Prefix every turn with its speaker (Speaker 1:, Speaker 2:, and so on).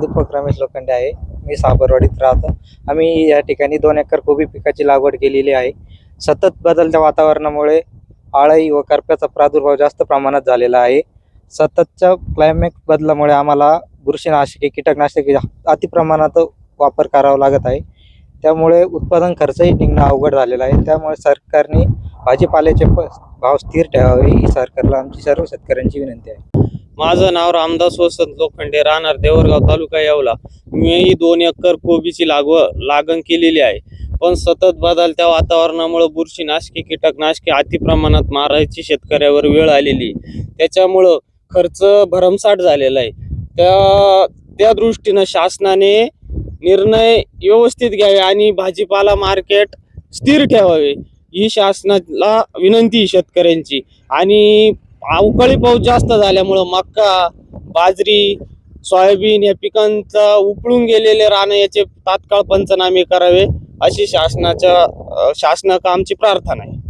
Speaker 1: दीपक रमेश लोखंडे आहे. मी साबरवाडीत राहतो. आम्ही या ठिकाणी 2 एकर कोबी पिकाची लागवड केलेली आहे. सतत बदलत्या वातावरणामुळे अळी व करप्याचा प्रादुर्भाव जास्त प्रमाणात झालेला आहे. सततच्या क्लायमेट बदलामुळे आम्हाला बुरशीनाशके, कीटकनाशके अतिप्रमाणात वापर करावा लागत आहे. त्यामुळे उत्पादन खर्चही निघणं अवघड झालेलं आहे. त्यामुळे सरकारने भाजीपाल्याचे भाव स्थिर ठेवावे ही सरकारला आमची सर्व शेतकऱ्यांची विनंती आहे.
Speaker 2: माझं नाव रामदास वसंत लोखंडे, राहणार देवरगाव, तालुका येवला. मी 2 एकर कोबीची लागण केलेली आहे. पण सतत बदलत्या वातावरणामुळे बुरशीनाशके, कीटकनाशके अतिप्रमाणात मारायची शेतकऱ्यावर वेळ आलेली. त्याच्यामुळं खर्च भरमसाठ झालेला आहे. त्या दृष्टीनं शासनाने निर्णय व्यवस्थित घ्यावे आणि भाजीपाला मार्केट स्थिर ठेवावे ही शासनाला विनंती शेतकऱ्यांची. आणि अवकाळी पाऊस जास्त झाल्यामुळं मक्का, बाजरी, सोयाबीन या पिकांचा उपळून गेलेले रान याचे तात्काळ पंचनामे करावे अशी शासनाच्या आमची प्रार्थना आहे.